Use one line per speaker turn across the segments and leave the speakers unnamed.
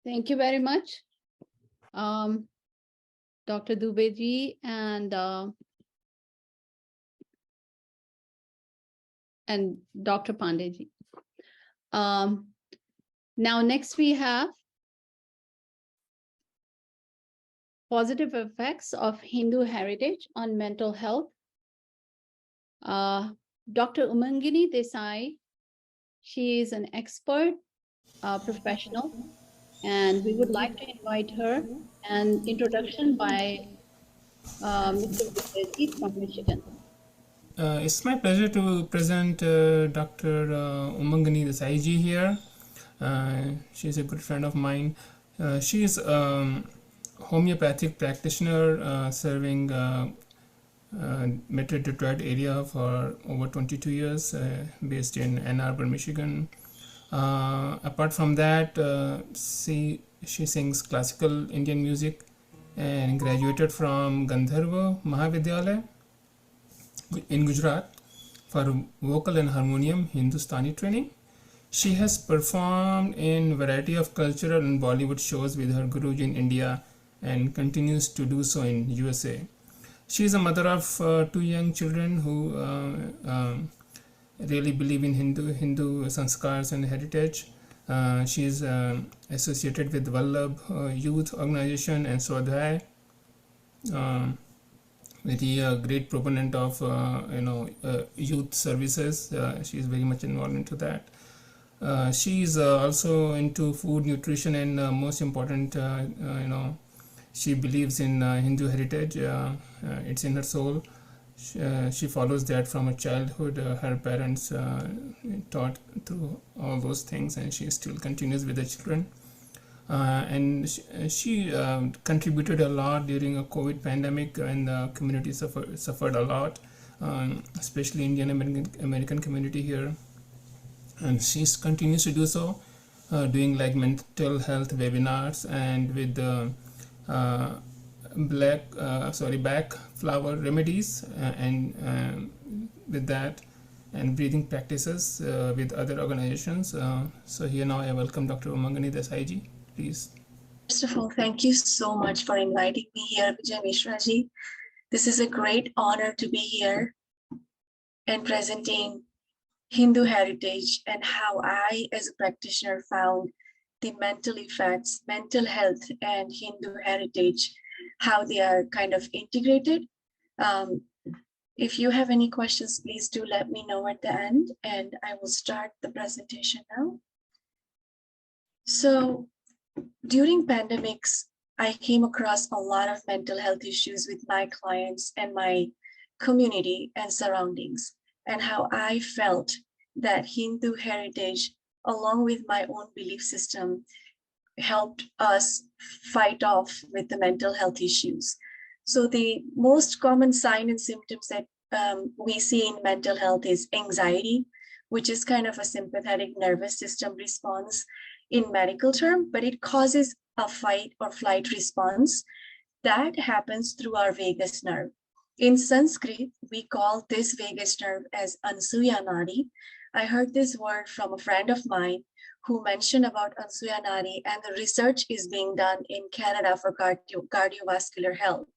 Thank you very much, Dr. Dubeji and Dr. Pandeji. Now, next we have positive effects of Hindu heritage on mental health. Dr. Umangini Desai, she is an expert professional, and we would like to invite her an introduction by Mr. Dubeji from Michigan.
It's my pleasure to present Dr. Umangani Desai ji here. She's a good friend of mine. She is a homeopathic practitioner serving Metro Detroit area for over 22 years, based in Ann Arbor, Michigan. Apart from that, she sings classical Indian music and graduated from Gandharva Mahavidyalaya in Gujarat for vocal and harmonium Hindustani training. She has performed in variety of cultural and Bollywood shows with her Guruji in India and continues to do so in USA. She is a mother of two young children who really believe in Hindu sanskars and heritage. She is associated with Vallabh Youth Organization and Swadhyay. Very great proponent of youth services. She is very much involved into that. She is also into food, nutrition, and most important, she believes in Hindu heritage. It's in her soul. She follows that from her childhood. Her parents taught through all those things, and she still continues with the children. And she contributed a lot during a COVID pandemic, and the community suffered a lot, especially Indian American community here. And she continues to do so, doing like mental health webinars and with back flower remedies, and with that, and breathing practices with other organizations. So here now I welcome Dr. Umangani Desai ji. Please.
First of all, thank you so much for inviting me here, Vijay Mishra ji. This is a great honor to be here and presenting Hindu heritage and how I, as a practitioner, found the mental effects, mental health, and Hindu heritage, how they are kind of integrated. If you have any questions, please do let me know at the end, and I will start the presentation now. So, during pandemics, I came across a lot of mental health issues with my clients and my community and surroundings, and how I felt that Hindu heritage, along with my own belief system, helped us fight off with the mental health issues. So the most common sign and symptoms that we see in mental health is anxiety, which is kind of a sympathetic nervous system response in medical term, but it causes a fight or flight response that happens through our vagus nerve. In Sanskrit, we call this vagus nerve as Ansuya Nadi. I heard this word from a friend of mine who mentioned about Ansuya Nadi, and the research is being done in Canada for cardiovascular health,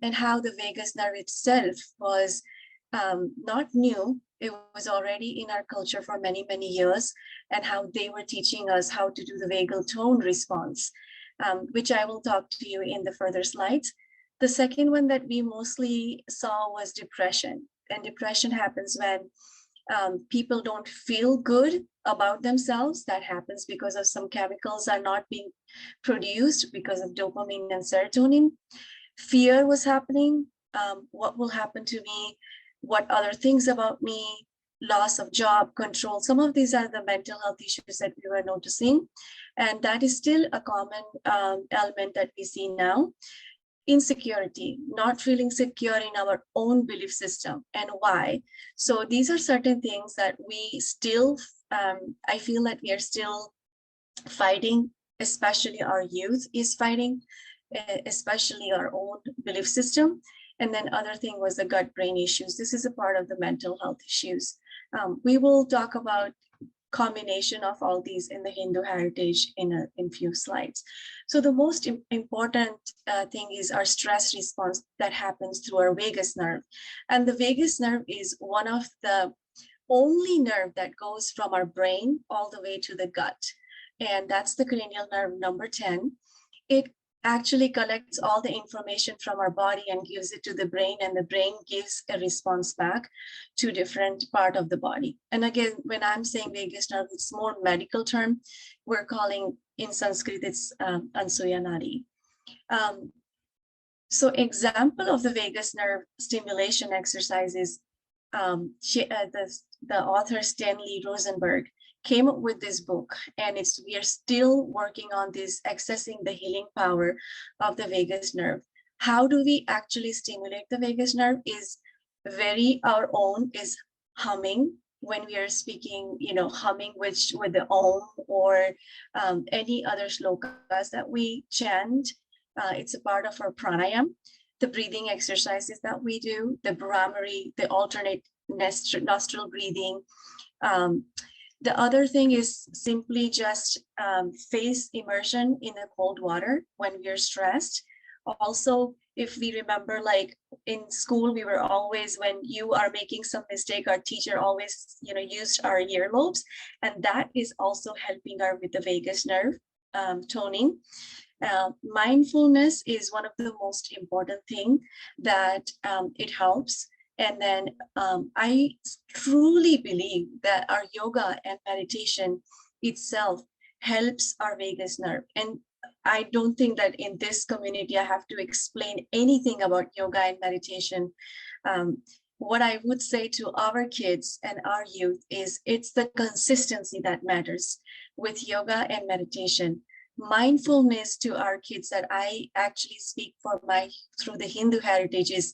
and how the vagus nerve itself was not new. It was already in our culture for many, many years, and how they were teaching us how to do the vagal tone response, which I will talk to you in the further slides. The second one that we mostly saw was depression. And depression happens when people don't feel good about themselves. That happens because of some chemicals are not being produced because of dopamine and serotonin. Fear was happening. What will happen to me? What other things about me, loss of job, control. Some of these are the mental health issues that we were noticing. And that is still a common element that we see now. Insecurity, not feeling secure in our own belief system, and why. So these are certain things that we still, I feel that we are still fighting, especially our youth is fighting, especially our own belief system. And then other thing was the gut brain issues. This is a part of the mental health issues. We will talk about combination of all these in the Hindu heritage in few slides. So the most important thing is our stress response that happens through our vagus nerve. And the vagus nerve is one of the only nerve that goes from our brain all the way to the gut. And that's the cranial nerve number 10. It actually collects all the information from our body and gives it to the brain, and the brain gives a response back to different part of the body. And again, when I'm saying vagus nerve, it's more medical term. We're calling in Sanskrit, it's Ansuya Nadi. So example of the vagus nerve stimulation exercises, the author Stanley Rosenberg came up with this book, and we are still working on this, accessing the healing power of the vagus nerve. How do we actually stimulate the vagus nerve is our own is humming. When we are speaking, humming with the Om or any other shlokas that we chant, it's a part of our pranayam. The breathing exercises that we do, the Brahmari, the alternate nostril breathing. The other thing is simply just face immersion in the cold water when we're stressed. Also, if we remember, like in school, we were always, when you are making some mistake, our teacher always, used our earlobes, and that is also helping our with the vagus nerve toning. Mindfulness is one of the most important thing that it helps. And then I truly believe that our yoga and meditation itself helps our vagus nerve. And I don't think that in this community, I have to explain anything about yoga and meditation. What I would say to our kids and our youth is it's the consistency that matters with yoga and meditation. Mindfulness to our kids that I actually speak for through the Hindu heritage is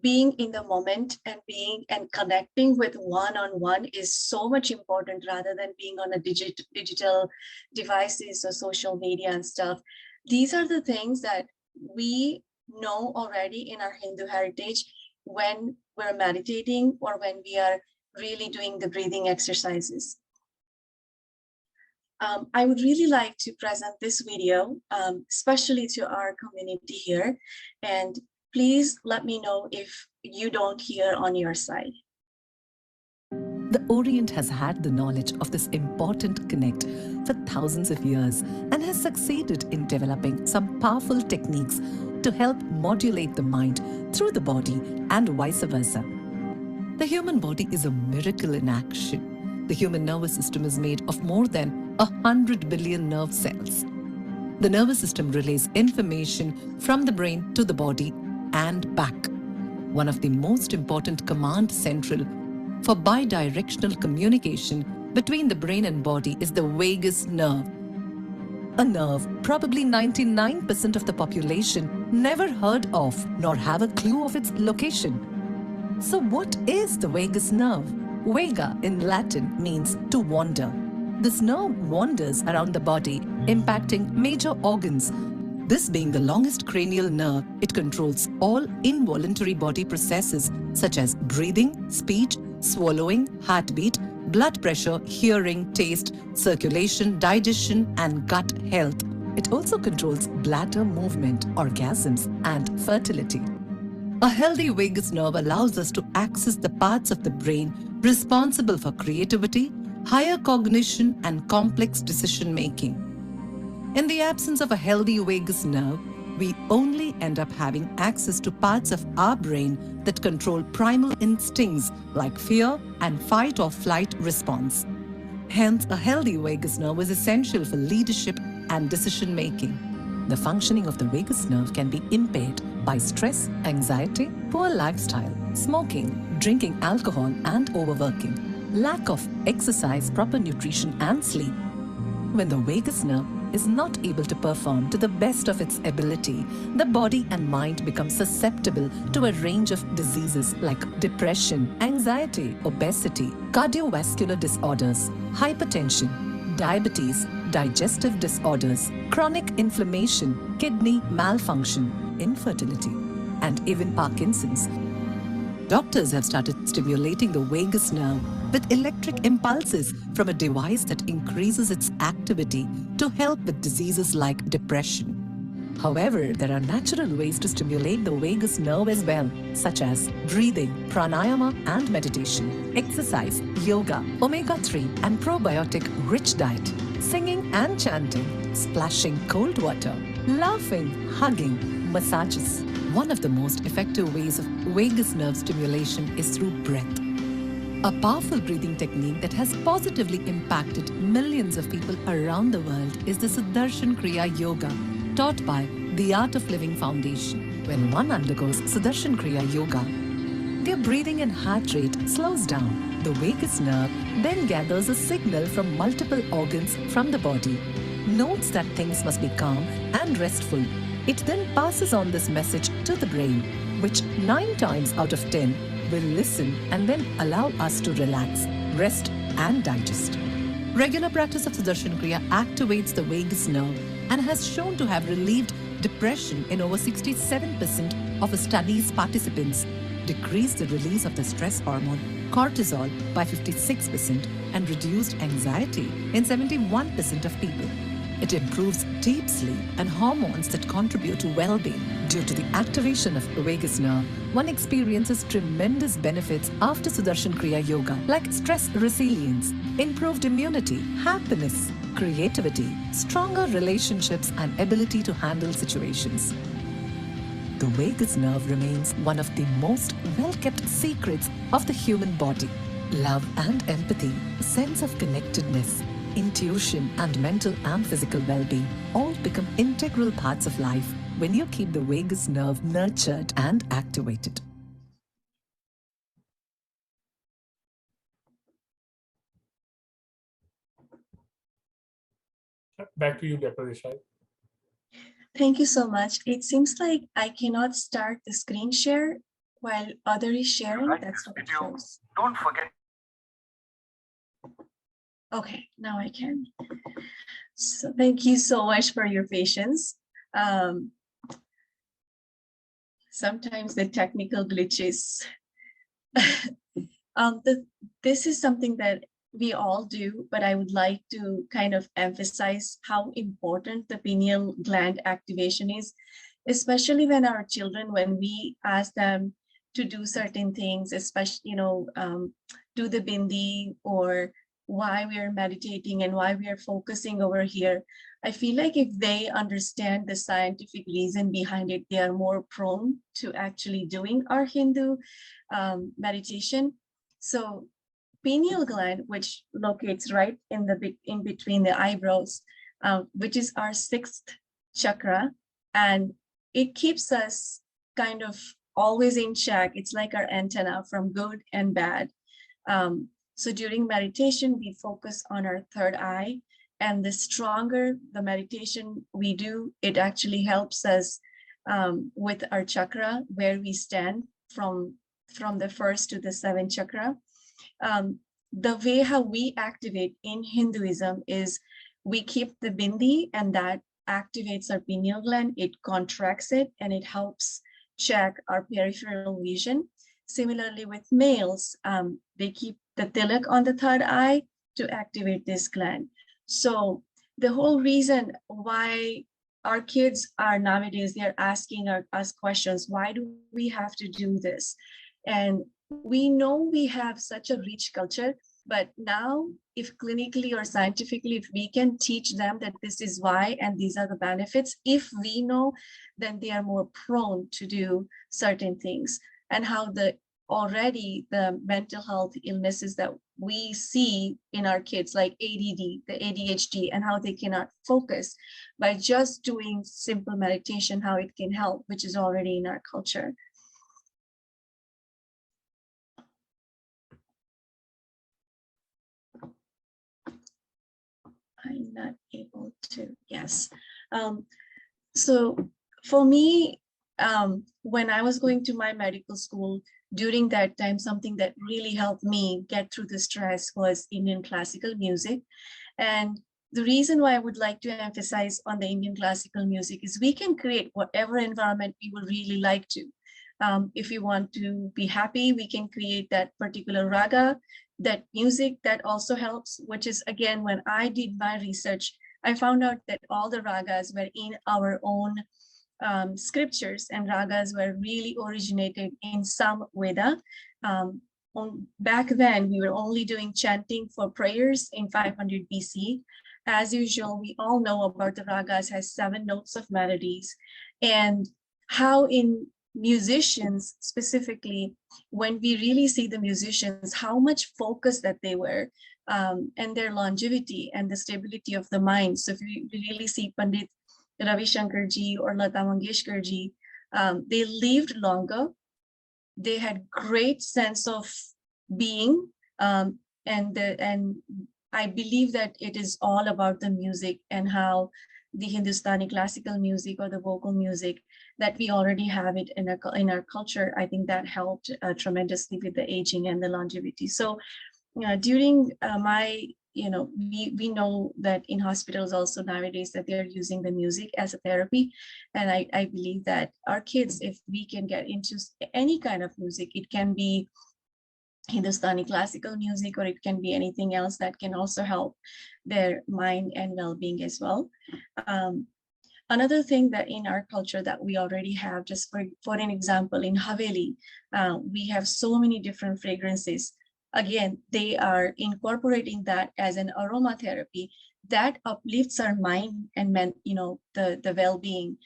being in the moment and connecting with one-on-one is so much important rather than being on a digital devices or social media and stuff. These are the things that we know already in our Hindu heritage when we're meditating or when we are really doing the breathing exercises. I would really like to present this video, especially to our community here. And please let me know if you don't hear on your side.
The Orient has had the knowledge of this important connect for thousands of years and has succeeded in developing some powerful techniques to help modulate the mind through the body and vice versa. The human body is a miracle in action. The human nervous system is made of more than 100 billion nerve cells. The nervous system relays information from the brain to the body and back. One of the most important command central for bidirectional communication between the brain and body is the vagus nerve. A nerve probably 99% of the population never heard of nor have a clue of its location. So what is the vagus nerve? Vega in Latin means to wander. This nerve wanders around the body, impacting major organs. This being the longest cranial nerve, it controls all involuntary body processes such as breathing, speech, swallowing, heartbeat, blood pressure, hearing, taste, circulation, digestion, and gut health. It also controls bladder movement, orgasms, and fertility. A healthy vagus nerve allows us to access the parts of the brain responsible for creativity, higher cognition, and complex decision-making. In the absence of a healthy vagus nerve, we only end up having access to parts of our brain that control primal instincts like fear and fight or flight response. Hence, a healthy vagus nerve is essential for leadership and decision-making. The functioning of the vagus nerve can be impaired by stress, anxiety, poor lifestyle, smoking, drinking alcohol, and overworking, lack of exercise, proper nutrition, and sleep. When the vagus nerve is not able to perform to the best of its ability, the body and mind become susceptible to a range of diseases like depression, anxiety, obesity, cardiovascular disorders, hypertension, diabetes, digestive disorders, chronic inflammation, kidney malfunction, infertility, and even Parkinson's. Doctors have started stimulating the vagus nerve with electric impulses from a device that increases its activity to help with diseases like depression. However, there are natural ways to stimulate the vagus nerve as well, such as breathing, pranayama and meditation, exercise, yoga, omega-3 and probiotic-rich diet, singing and chanting, splashing cold water, laughing, hugging, massages. One of the most effective ways of vagus nerve stimulation is through breath. A powerful breathing technique that has positively impacted millions of people around the world is the Sudarshan Kriya Yoga, taught by the Art of Living Foundation. When one undergoes Sudarshan Kriya Yoga, their breathing and heart rate slows down. The vagus nerve then gathers a signal from multiple organs from the body, notes that things must be calm and restful. It then passes on this message to the brain, which 9 times out of 10 will listen and then allow us to relax, rest and digest. Regular practice of Sudarshan Kriya activates the vagus nerve and has shown to have relieved depression in over 67% of a study's participants, decreased the release of the stress hormone cortisol by 56% and reduced anxiety in 71% of people. It improves deep sleep and hormones that contribute to well-being. Due to the activation of the vagus nerve, one experiences tremendous benefits after Sudarshan Kriya Yoga, like stress resilience, improved immunity, happiness, creativity, stronger relationships, and ability to handle situations. The vagus nerve remains one of the most well-kept secrets of the human body. Love and empathy, a sense of connectedness, intuition, and mental and physical well-being all become integral parts of life when you keep the vagus nerve nurtured and activated.
Back to you, Dr. Desai.
Thank you so much. It seems like I cannot start the screen share while other is sharing. That's what it shows.
Don't forget.
Okay, now I can. So thank you so much for your patience. Sometimes the technical glitches. This is something that we all do, but I would like to kind of emphasize how important the pineal gland activation is, especially when our children, when we ask them to do certain things, especially, do the bindi or why we are meditating and why we are focusing over here. I feel like if they understand the scientific reason behind it, they are more prone to actually doing our Hindu meditation. So pineal gland, which locates right in between the eyebrows, which is our 6th chakra, and it keeps us kind of always in check. It's like our antenna from good and bad. So during meditation, we focus on our 3rd eye, and the stronger the meditation we do, it actually helps us with our chakra, where we stand from the 1st to the 7th chakra. The way how we activate in Hinduism is we keep the bindi, and that activates our pineal gland. It contracts it and it helps check our peripheral vision. Similarly with males, they keep the tilak on the 3rd eye to activate this gland. So the whole reason why our kids are nowadays, they're asking us questions, why do we have to do this? And we know we have such a rich culture, but now if clinically or scientifically, if we can teach them that this is why and these are the benefits, if we know, then they are more prone to do certain things. And how already the mental health illnesses that we see in our kids, like ADD, the ADHD, and how they cannot focus by just doing simple meditation, how it can help, which is already in our culture. I'm not able to, yes. So for me, when I was going to my medical school, during that time, something that really helped me get through the stress was Indian classical music. And the reason why I would like to emphasize on the Indian classical music is we can create whatever environment we would really like to. If we want to be happy, we can create that particular raga, that music that also helps, which is, again, when I did my research, I found out that all the ragas were in our own scriptures, and ragas were really originated in some Veda. Back then, we were only doing chanting for prayers in 500 BC. As usual, we all know about the ragas has 7 notes of melodies, and how in musicians specifically, when we really see the musicians, how much focus that they were, and their longevity and the stability of the mind. So if we really see Pandit Ravi Shankar ji or Lata Mangeshkar ji, they lived longer. They had great sense of being, and I believe that it is all about the music and how the Hindustani classical music or the vocal music that we already have it in our culture. I think that helped tremendously with the aging and the longevity. So during my, we know that in hospitals also nowadays that they're using the music as a therapy. And I believe that our kids, if we can get into any kind of music, it can be Hindustani classical music, or it can be anything else that can also help their mind and well-being as well. Another thing that in our culture that we already have, just for an example, in Haveli, we have so many different fragrances. Again, they are incorporating that as an aromatherapy that uplifts our mind and the well-being.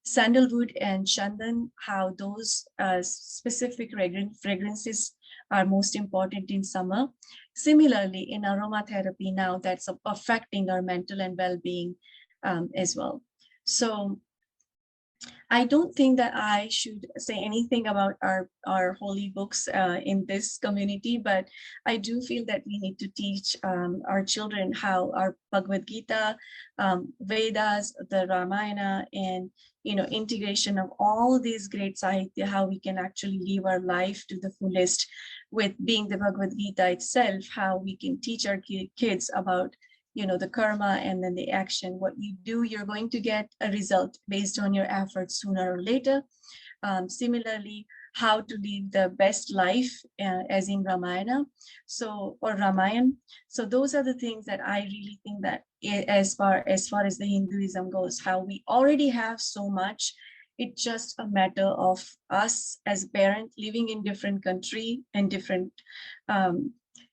Sandalwood and chandan, how those specific fragrances are most important in summer. Similarly, in aromatherapy now, that's affecting our mental and well-being as well. So I don't think that I should say anything about our holy books in this community, but I do feel that we need to teach our children how our Bhagavad Gita, Vedas, the Ramayana, and integration of all these great sahitya, how we can actually live our life to the fullest with being the Bhagavad Gita itself, how we can teach our kids about the karma and then the action. What you do, you're going to get a result based on your efforts sooner or later. Similarly, how to live the best life as in Ramayana, or Ramayan. So those are the things that I really think that as far as the Hinduism goes, how we already have so much. It's just a matter of us as parents living in different country and different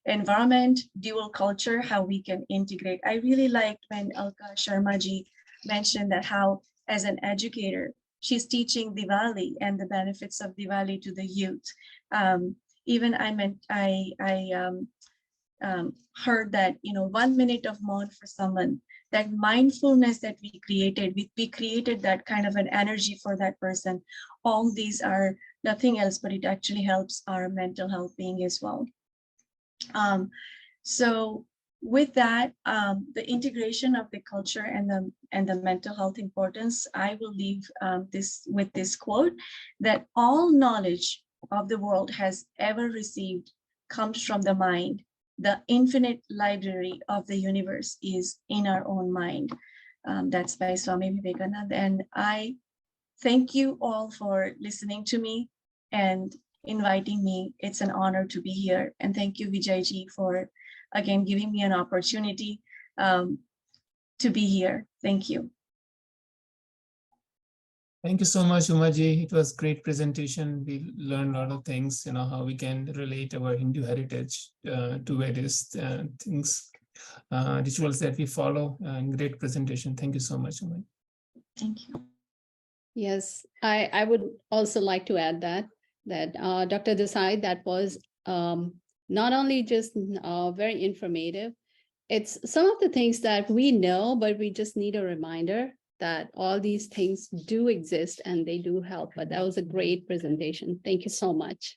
environment, dual culture, how we can integrate. I really liked when Alka Sharma ji mentioned that how, as an educator, she's teaching Diwali and the benefits of Diwali to the youth. Even I heard that 1 minute of maun for someone, that mindfulness that we created that kind of an energy for that person. All these are nothing else, but it actually helps our mental health being as well. So with that, the integration of the culture and the mental health importance, I will leave with this quote, that all knowledge of the world has ever received comes from the mind. The infinite library of the universe is in our own mind. That's by Swami Vivekananda. And I thank you all for listening to me and inviting me. It's an honor to be here. And thank you, Vijayji, for again giving me an opportunity to be here. Thank you.
Thank you so much, Umaji. It was great presentation. We learned a lot of things, how we can relate our Hindu heritage to various things, rituals that we follow. Great presentation. Thank you so much, Umaji.
Thank you.
Yes, I would also like to add that Dr. Desai, that was not only just very informative, it's some of the things that we know, but we just need a reminder that all these things do exist and they do help. But that was a great presentation. Thank you so much.